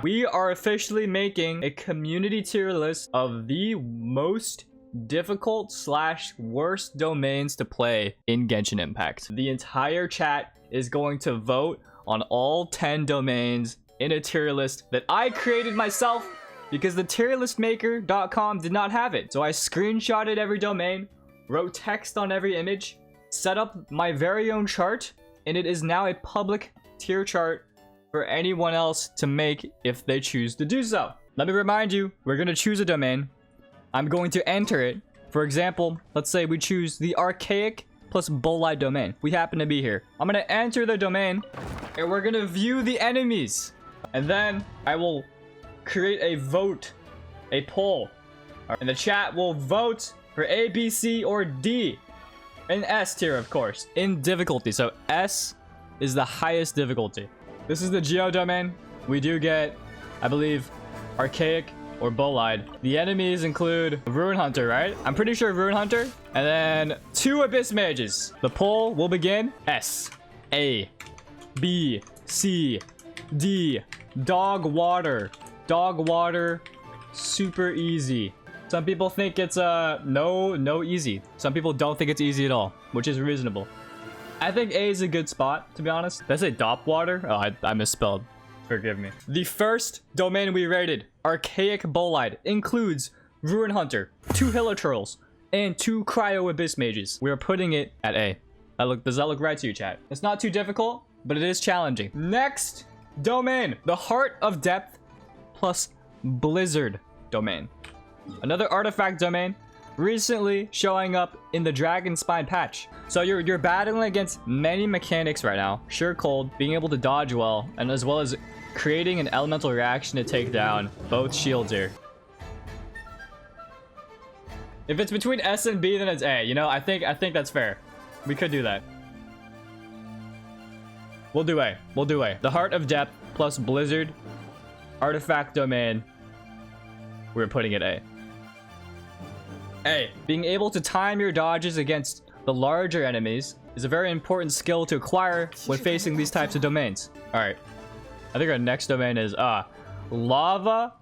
We are officially making a community tier list of the most difficult / worst domains to play in Genshin Impact. The entire chat is going to vote on all 10 domains in a tier list that I created myself because the tierlistmaker.com did not have it. So I screenshotted every domain, wrote text on every image, set up my very own chart, and it is now a public tier chart for anyone else to make if they choose to do so. Let me remind you, we're going to choose a domain. I'm going to enter it. For example, let's say we choose the Archaic plus Bolide domain. We happen to be here. I'm going to enter the domain and we're going to view the enemies. And then I will create a vote, a poll. And the chat will vote for A, B, C, or D. In S tier, of course. In difficulty. So S is the highest difficulty. This is the Geo domain. We do get, I believe, Archaic or Bolide. The enemies include Ruin Hunter, right? I'm pretty sure Ruin Hunter. And then 2 Abyss Mages. The poll will begin. S, A, B, C, D. Dog Water. Dog Water. Super easy. Some people think it's no easy. Some people don't think it's easy at all, which is reasonable. I think A is a good spot, to be honest. Did I say Dop Water? Oh, I misspelled. Forgive me. The first domain we rated, Archaic Bolide, includes Ruin Hunter, 2 Hilichurls, and 2 Cryo Abyss Mages. We are putting it at A. Does that look right to you, chat? It's not too difficult, but it is challenging. Next domain, the Heart of Depth plus Blizzard domain. Another artifact domain recently showing up in the Dragon Spine patch. So you're battling against many mechanics right now. Sure Cold, being able to dodge well, and as well as creating an elemental reaction to take down both shields here. If it's between S and B, then it's A. You know, I think that's fair. We could do that. We'll do A. We'll do A. The Heart of Depth plus Blizzard artifact domain. We're putting it A. A. Being able to time your dodges against the larger enemies is a very important skill to acquire when facing these types of domains. Alright. I think our next domain is Lava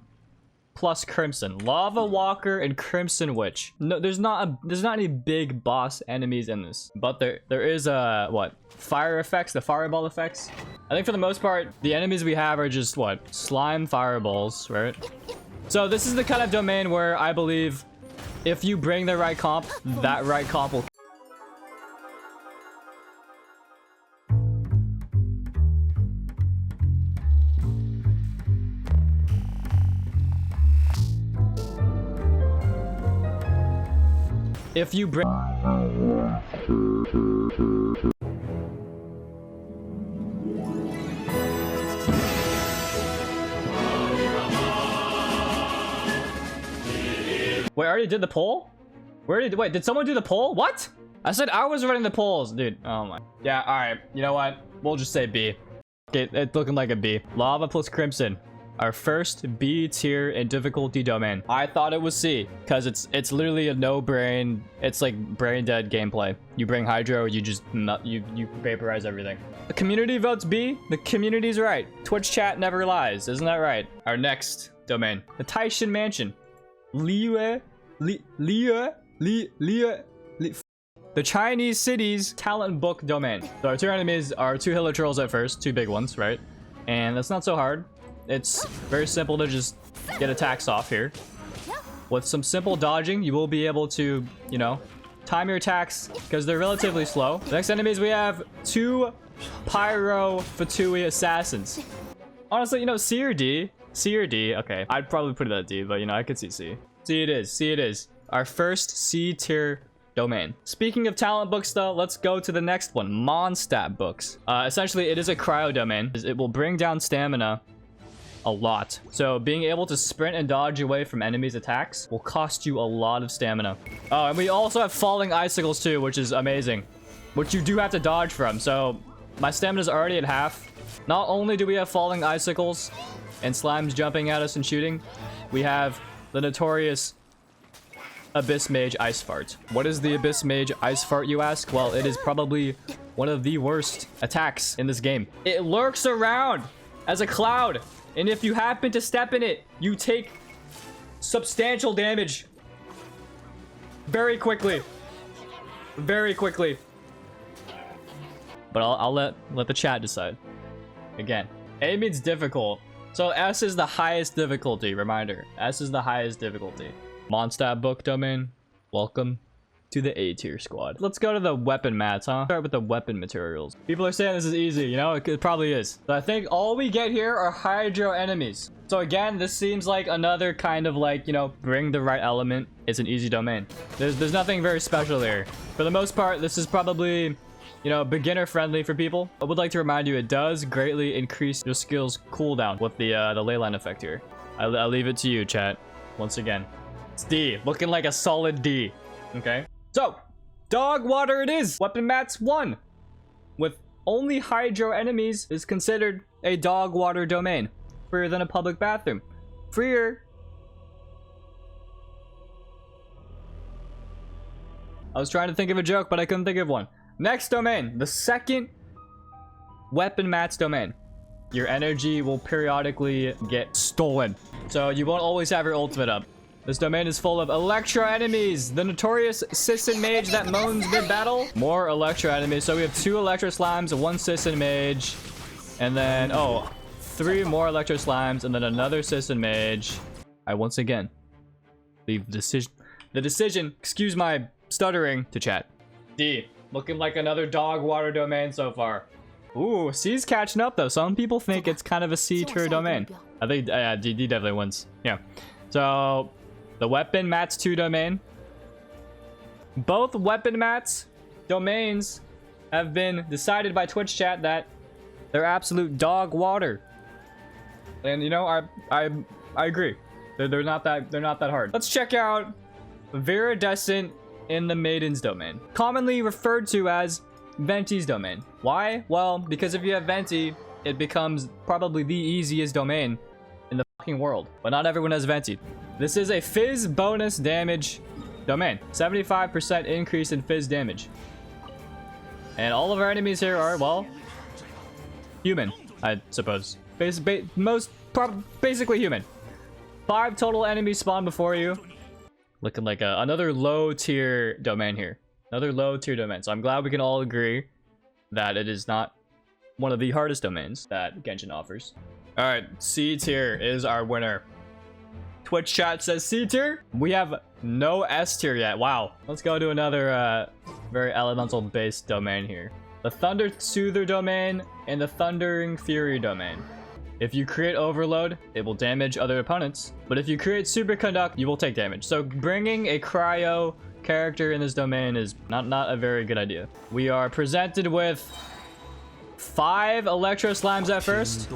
plus Crimson. Lava Walker and Crimson Witch. No, there's not any big boss enemies in this. But there is what? Fire effects, the fireball effects. I think for the most part, the enemies we have are just what? Slime fireballs, right? So this is the kind of domain where I believe if you bring the right comp, that right comp will... If you bring... Wait, I already did the poll? Wait, did someone do the poll? What? I said I was running the polls, dude. Oh my. Yeah, all right. You know what? We'll just say B. Okay, it's looking like a B. Lava plus Crimson. Our first B tier in difficulty domain. I thought it was C because it's literally a no brain. It's like brain dead gameplay. You bring Hydro, you just you vaporize everything. The community votes B. The community's right. Twitch chat never lies. Isn't that right? Our next domain, the Taishan Mansion. The Chinese cities talent book domain. So our 2 enemies are 2 Hilichurls at first, 2 big ones, right? And that's not so hard. It's very simple to just get attacks off here. With some simple dodging, you will be able to, you know, time your attacks because they're relatively slow. The next enemies we have 2 Pyro Fatui Assassins. Honestly, you know, C or D. C or D. Okay, I'd probably put it at D, but you know, I could see C. C it is. C it is. Our first C tier domain. Speaking of talent books though, let's go to the next one. Mondstadt books. Essentially, it is a cryo domain. It will bring down stamina a lot. So being able to sprint and dodge away from enemies' attacks will cost you a lot of stamina. Oh, and we also have falling icicles too, which is amazing. Which you do have to dodge from. So my stamina is already at half. Not only do we have falling icicles and slimes jumping at us and shooting, we have the notorious Abyss Mage Ice Fart. What is the Abyss Mage Ice Fart, you ask? Well, it is probably one of the worst attacks in this game. It lurks around as a cloud And if you happen to step in it, you take substantial damage. Very quickly. Very quickly. But I'll let the chat decide. Again, A means difficult. So S is the highest difficulty. Reminder, S is the highest difficulty. Mondstadt book domain. Welcome to the A tier squad. Let's go to the weapon mats, huh? Start with the weapon materials. People are saying this is easy, you know? It probably is. But I think all we get here are hydro enemies. So again, this seems like another kind of like, you know, bring the right element. It's an easy domain. There's nothing very special there. For the most part, this is probably, you know, beginner friendly for people. I would like to remind you, it does greatly increase your skills cooldown with the leyline effect here. I'll leave it to you, chat. Once again, it's D, looking like a solid D. Okay. So, dog water it is. Weapon mats 1. With only hydro enemies is considered a dog water domain. Freer than a public bathroom. Freer. I was trying to think of a joke, but I couldn't think of one. Next domain, the second weapon mats domain. Your energy will periodically get stolen, so you won't always have your ultimate up. This domain is full of Electro enemies. The notorious Sisson Mage that moans mid-battle. More Electro enemies. So we have 2 Electro Slimes, 1 Sisson Mage. And then, 3 more Electro Slimes, and then another Sisson Mage. I once again leave the decision, excuse my stuttering, to chat. D. Looking like another dog water domain so far. Ooh, C's catching up though. Some people think it's kind of a C tier domain. I think, D definitely wins. Yeah. So, the weapon mats 2 domain. Both weapon mats domains have been decided by Twitch chat that they're absolute dog water. And you know, I agree. They're not that hard. Let's check out Viridescent in the Maiden's domain, commonly referred to as Venti's domain. Why? Well, because if you have Venti, it becomes probably the easiest domain in the fucking world. But not everyone has Venti. This is a Fizz bonus damage domain. 75% increase in Fizz damage. And all of our enemies here are, well, human, I suppose. Basically human. 5 total enemies spawn before you. Looking like another low tier domain here. Another low tier domain. So I'm glad we can all agree that it is not one of the hardest domains that Genshin offers. All right, C tier is our winner. Twitch chat says C tier. We have no S tier yet. Wow. Let's go to another very elemental based domain here. The Thunder Soother domain and the Thundering Fury domain. If you create Overload, it will damage other opponents. But if you create Superconduct, you will take damage. So bringing a cryo character in this domain is not a very good idea. We are presented with 5 Electro Slimes at first.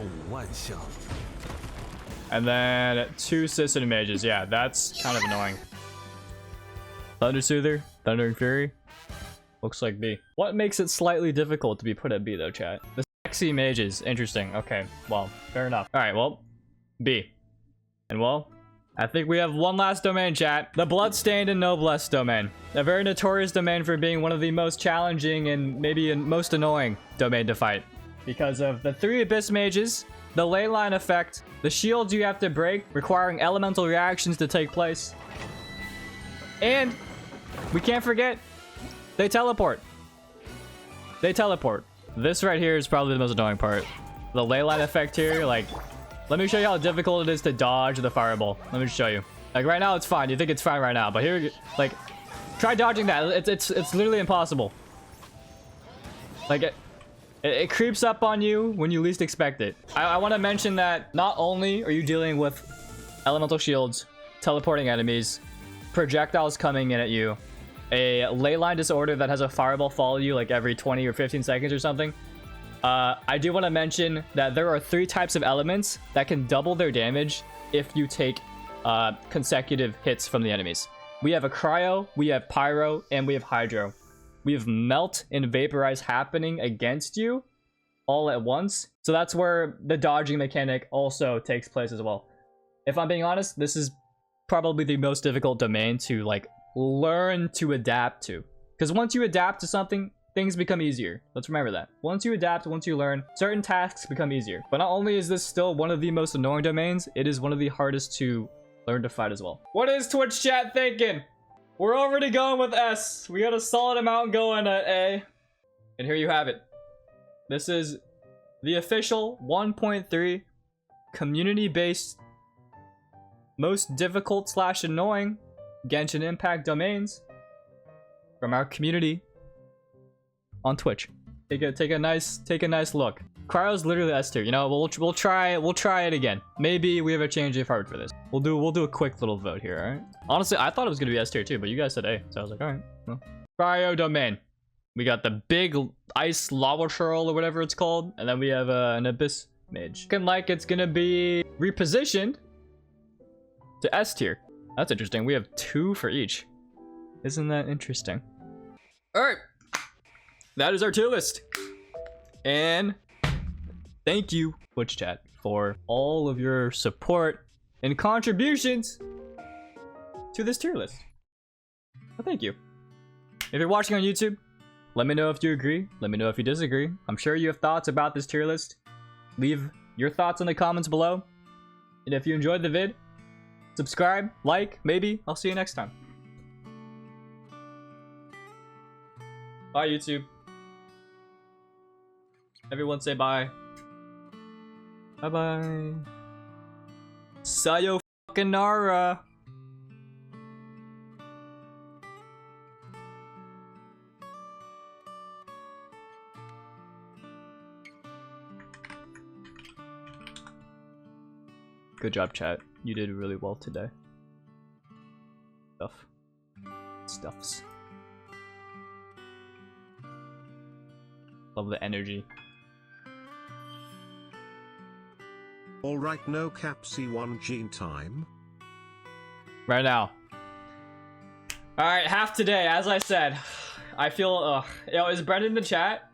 And then 2 Sisson Mages. Yeah, that's kind of annoying. Thunder Soother, Thundering Fury. Looks like B. What makes it slightly difficult to be put at B though, chat? The sexy mages. Interesting. Okay, well, fair enough. All right, well, B. And well, I think we have one last domain, chat. The Bloodstained and Noblesse domain. A very notorious domain for being one of the most challenging and maybe most annoying domain to fight. Because of the 3 Abyss Mages, the leyline effect, the shields you have to break, requiring elemental reactions to take place. And we can't forget, they teleport. They teleport. This right here is probably the most annoying part. The leyline effect here, like, let me show you how difficult it is to dodge the fireball. Let me just show you. Like right now it's fine. You think it's fine right now, but here, like, try dodging that. It's literally impossible. Like it creeps up on you when you least expect it. I want to mention that not only are you dealing with elemental shields, teleporting enemies, projectiles coming in at you, a leyline disorder that has a fireball follow you like every 20 or 15 seconds or something. I do want to mention that there are 3 types of elements that can double their damage if you take consecutive hits from the enemies. We have a cryo, we have pyro, and we have hydro. We have melt and vaporize happening against you all at once. So that's where the dodging mechanic also takes place as well. If I'm being honest, this is probably the most difficult domain to like learn to adapt to. Because once you adapt to something, things become easier. Let's remember that. Once you adapt, once you learn, certain tasks become easier. But not only is this still one of the most annoying domains, it is one of the hardest to learn to fight as well. What is Twitch chat thinking? We're already going with S. We got a solid amount going at A. And here you have it. This is the official 1.3 community-based most difficult / annoying Genshin Impact domains from our community on Twitch. Take a nice look. Cryo's literally S tier. You know, we'll try it again. Maybe we have a change of heart for this. We'll do a quick little vote here, alright? Honestly, I thought it was gonna be S tier too, but you guys said A, so I was like, alright, well. Cryo domain. We got the big ice lava swirl or whatever it's called, and then we have an abyss mage. Looking like it's gonna be repositioned to S tier. That's interesting. We have 2 for each. Isn't that interesting? Alright. That is our tier list. And thank you, Twitch chat, for all of your support and contributions to this tier list. Well, thank you. If you're watching on YouTube, let me know if you agree. Let me know if you disagree. I'm sure you have thoughts about this tier list. Leave your thoughts in the comments below. And if you enjoyed the vid, subscribe, like, maybe. I'll see you next time. Bye, YouTube. Everyone say bye. Bye-bye. Sayonara. Good job, chat. You did really well today. Stuffs. Love the energy. Alright, no cap C1 gene time. Right now. Alright, half today, as I said. I feel, yo, is Brett in the chat?